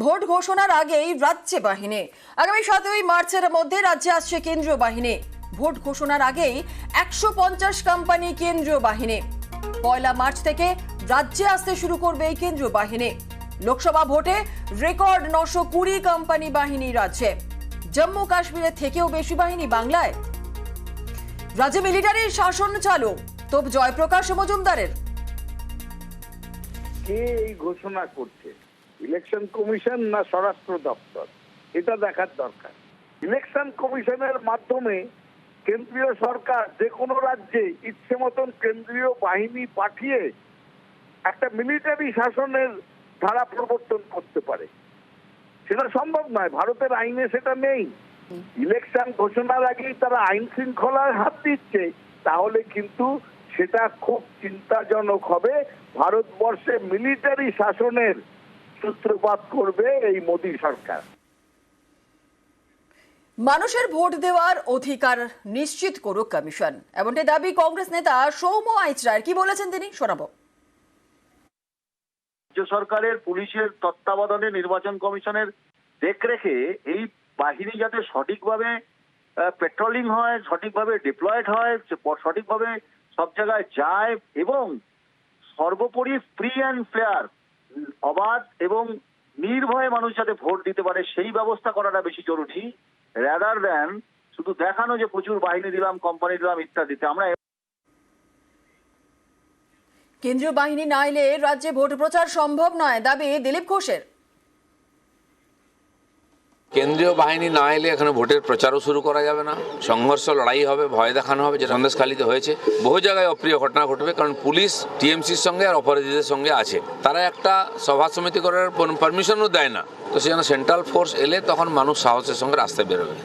Vote ঘোষণার আগেই রাজ্যে বাহিনী। আগামী 7ই মার্চের মধ্যে রাজ্যে আসছে কেন্দ্রীয় বাহিনী। ভোট ঘোষণার আগেই 150 কোম্পানি কেন্দ্রীয় বাহিনী। 1 মার্চ থেকে রাজ্যে আসতে শুরু করবে এই কেন্দ্রীয় বাহিনী। লোকসভা ভোটে রেকর্ড 920 কোম্পানি বাহিনী রাজ্যে। জম্মু কাশ্মীরের থেকেও বেশি বাহিনী বাংলায়। রাজ্যে মিলিটারির শাসন চালু। তোপ জয়প্রকাশ মজুমদারের। কে এই ঘোষণা করছে, ইলেকশন কমিশন না স্বরাষ্ট্র দপ্তর, এটা দেখার দরকার। ইলেকশন কমিশনের মাধ্যমে কেন্দ্রীয় সরকার যে কোনো রাজ্যে ইচ্ছে মতন কেন্দ্রীয় বাহিনী পাঠিয়ে একটা মিলিটারি শাসনের ধারা প্রবর্তন করতে পারে, সেটা সম্ভব নয়। ভারতের আইনে সেটা নেই। ইলেকশন ঘোষণার আগেই তারা আইন শৃঙ্খলার হাত দিচ্ছে, তাহলে কিন্তু সেটা খুব চিন্তাজনক হবে। ভারতবর্ষে মিলিটারি শাসনের সূত্রপাত করবে এই মোদী সরকার। মানুষের ভোট দেওয়ার অধিকার নিশ্চিত করুক কমিশন, এমনটাই দাবি কংগ্রেস নেতা সৌম্য আইচরায়ের। কি বলেছেন তিনি, শোনাবো। রাজ্য সরকারের পুলিশের তত্ত্বাবধানে নির্বাচন কমিশনের দেখরেখে এই বাহিনী যাতে সঠিকভাবে পেট্রোলিং হয়, সঠিকভাবে ডিপ্লয়েড হয়, সঠিকভাবে সব জায়গায় যায় এবং সর্বোপরি ফ্রি অ্যান্ড ফেয়ার, অবাধ এবং নির্ভয়ে মানুষ যাতে ভোট দিতে পারে সেই ব্যবস্থা করাটা বেশি জরুরি, রাদার দ্যান শুধু দেখানো যে প্রচুর বাহিনী দিলাম, কোম্পানি দিলাম ইত্যাদিতে। আমরা কেন্দ্রীয় বাহিনী না এলে রাজ্যে ভোট প্রচার সম্ভব নয়, দাবি দিলীপ ঘোষের। কেন্দ্রীয় বাহিনী না এলে এখানে ভোটের প্রচারও শুরু করা যাবে না, সংঘর্ষ লড়াই হবে, ভয় দেখানো হবে, যে সন্দেশখালীতে হয়েছে। বহু জায়গায় অপ্রিয় ঘটনা ঘটবে, কারণ পুলিশ টিএমসির সঙ্গে আর অপরাধীদের সঙ্গে আছে। তারা একটা সভা সমিতি করার পারমিশনও দেয় না। তো সেজন্য সেন্ট্রাল ফোর্স এলে তখন মানুষ সাহসের সঙ্গে রাস্তায় বেরোবে।